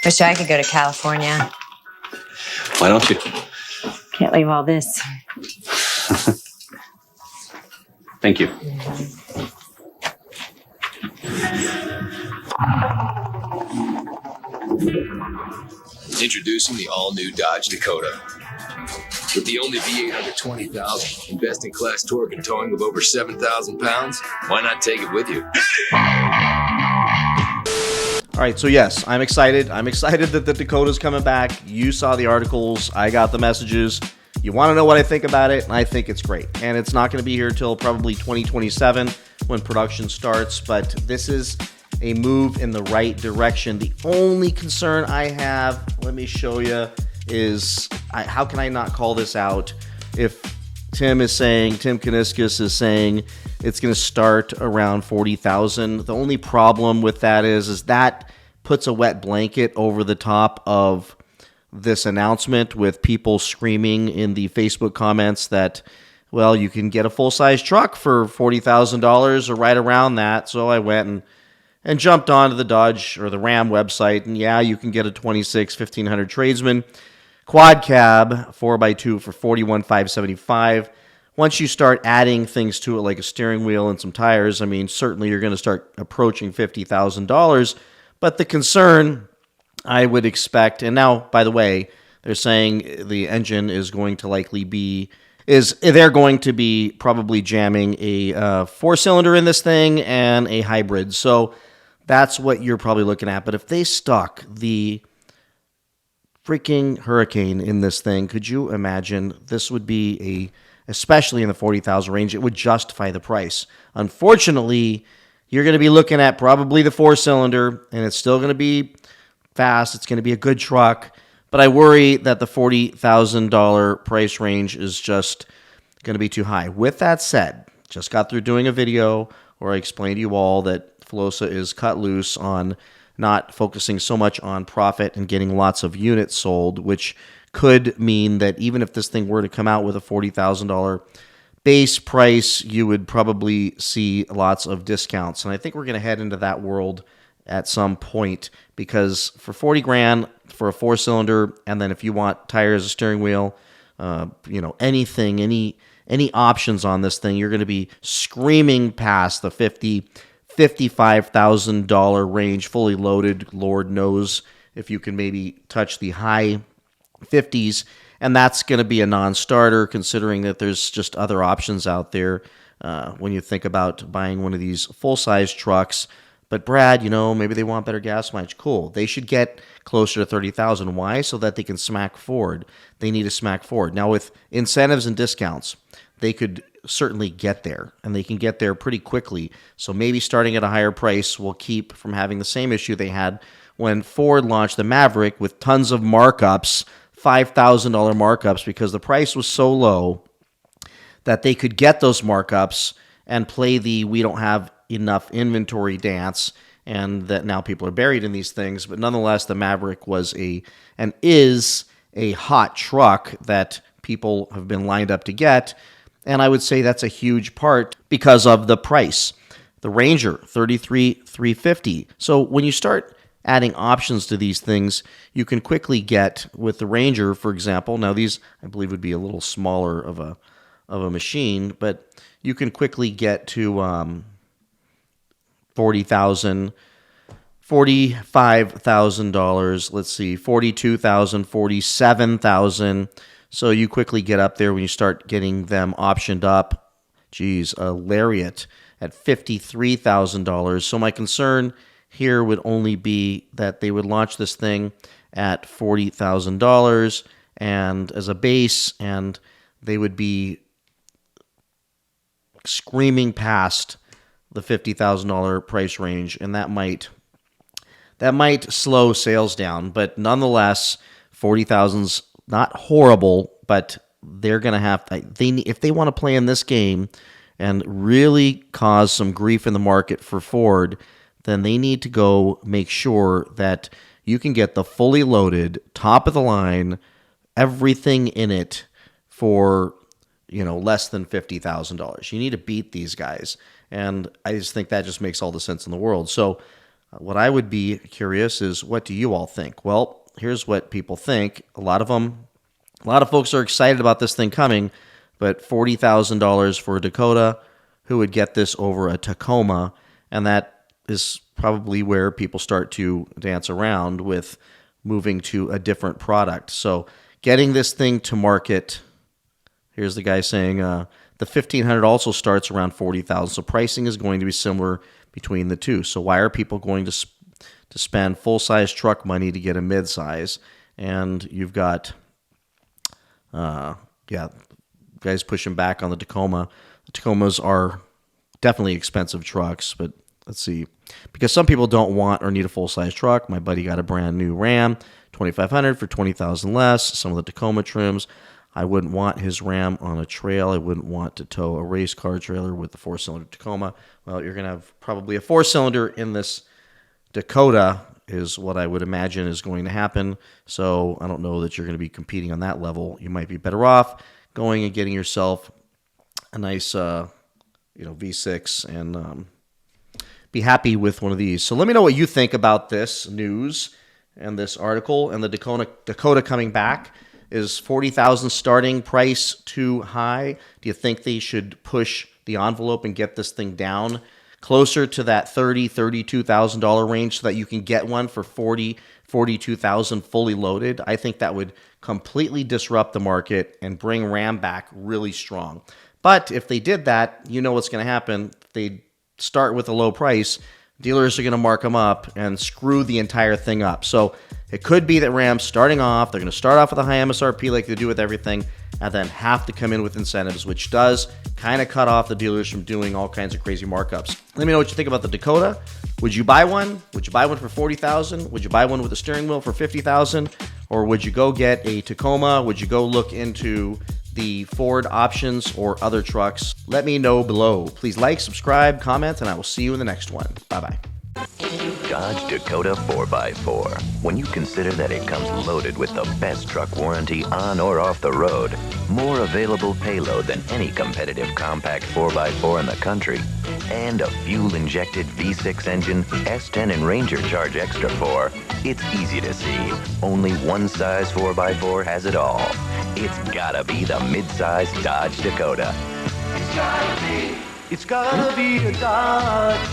Wish I could go to California. Why don't you? Can't leave all this. Thank you. Introducing the all-new Dodge Dakota. With the only V8 under 20,000, and best-in-class torque and towing of over 7,000 pounds, why not take it with you? All right, so yes, I'm excited. I'm excited that the Dakota's coming back. You saw the articles. I got the messages. You want to know what I think about it, and I think it's great. And it's not going to be here till probably 2027 when production starts, but this is a move in the right direction. The only concern I have, let me show you, is how can I not call this out if Tim Kuniskis is saying it's going to start around 40,000. The only problem with that is that puts a wet blanket over the top of this announcement with people screaming in the Facebook comments that, well, you can get a full-size truck for $40,000 or right around that. So I went and jumped onto the Dodge or the Ram website, and yeah, you can get a 26 1500 Tradesman quad cab 4x2 for $41,575. Once you start adding things to it like a steering wheel and some tires, I mean, certainly you're going to start approaching $50,000. But the concern I would expect, and now, by the way, they're saying the engine is going to likely be, they're going to be probably jamming a four-cylinder in this thing and a hybrid. So that's what you're probably looking at. But if they stuck the freaking Hurricane in this thing, could you imagine? This would be especially in the 40,000 range, it would justify the price. Unfortunately, you're going to be looking at probably the four-cylinder, and it's still going to be fast. It's going to be a good truck, but I worry that the $40,000 price range is just going to be too high. With that said, just got through doing a video where I explained to you all that Filosa is cut loose on not focusing so much on profit and getting lots of units sold, which could mean that even if this thing were to come out with a $40,000 base price, you would probably see lots of discounts. And I think we're going to head into that world at some point, because for 40 grand for a four-cylinder, and then if you want tires, a steering wheel, anything, any options on this thing, you're going to be screaming past the $55,000 range, fully loaded. Lord knows if you can maybe touch the high 50s, and that's going to be a non-starter considering that there's just other options out there when you think about buying one of these full-size trucks. But Brad, maybe they want better gas mileage. Cool. They should get closer to 30,000. Why? So that they can smack Ford. They need to smack Ford. Now, with incentives and discounts, they could certainly get there, and they can get there pretty quickly. So maybe starting at a higher price will keep from having the same issue they had when Ford launched the Maverick with tons of markups, $5,000 markups, because the price was so low that they could get those markups and play the we don't have enough inventory dance, and that now people are buried in these things. But nonetheless, the Maverick was and is a hot truck that people have been lined up to get, and I would say that's a huge part because of the price. The Ranger, $33,350. So when you start adding options to these things, you can quickly get, with the Ranger, for example, now these I believe would be a little smaller of a machine, but you can quickly get to $40,000, $45,000, let's see, $42,000, $47,000. So you quickly get up there when you start getting them optioned up. Geez, a Lariat at $53,000. So my concern here would only be that they would launch this thing at $40,000 and as a base, and they would be screaming past the $50,000 price range, and that might slow sales down. But nonetheless, 40,000's not horrible, but they're going to have if they want to play in this game and really cause some grief in the market for Ford, then they need to go make sure that you can get the fully loaded, top of the line, everything in it for less than $50,000. You need to beat these guys, and I just think that just makes all the sense in the world. So What I would be curious is, what do you all think? Well, here's what people think. A lot of folks are excited about this thing coming, but $40,000 for a Dakota, who would get this over a Tacoma? And that is probably where people start to dance around with moving to a different product. So getting this thing to market, here's the guy saying the 1500 also starts around 40,000. So pricing is going to be similar between the two. So why are people going to spend full-size truck money to get a mid-size? And you've got, guys pushing back on the Tacoma. The Tacomas are definitely expensive trucks, but let's see. Because some people don't want or need a full-size truck. My buddy got a brand new Ram 2500 for 20,000 less. Some of the Tacoma trims. I wouldn't want his Ram on a trail. I wouldn't want to tow a race car trailer with the 4-cylinder Tacoma. Well, you're going to have probably a 4-cylinder in this Dakota is what I would imagine is going to happen. So I don't know that you're going to be competing on that level. You might be better off going and getting yourself a nice V6 and be happy with one of these. So let me know what you think about this news and this article and the Dakota coming back. Is 40,000 starting price too high? Do you think they should push the envelope and get this thing down closer to that $32,000 range so that you can get one for $42,000 fully loaded? I think that would completely disrupt the market and bring Ram back really strong. But if they did that, you know what's going to happen. They start with a low price. Dealers are going to mark them up and screw the entire thing up. So it could be that Ram's starting off, they're going to start off with a high MSRP like they do with everything, and then have to come in with incentives, which does kind of cut off the dealers from doing all kinds of crazy markups. Let me know what you think about the Dakota. Would you buy one? Would you buy one for $40,000? Would you buy one with a steering wheel for $50,000? Or would you go get a Tacoma? Would you go look into the Ford options or other trucks? Let me know below. Please like, subscribe, comment, and I will see you in the next one. Bye-bye. Dodge Dakota 4x4. When you consider that it comes loaded with the best truck warranty on or off the road, more available payload than any competitive compact 4x4 in the country, and a fuel-injected V6 engine S10 and Ranger charge extra for, it's easy to see. Only one size 4x4 has it all. It's gotta be the mid-size Dodge Dakota. It's gotta be a Dodge.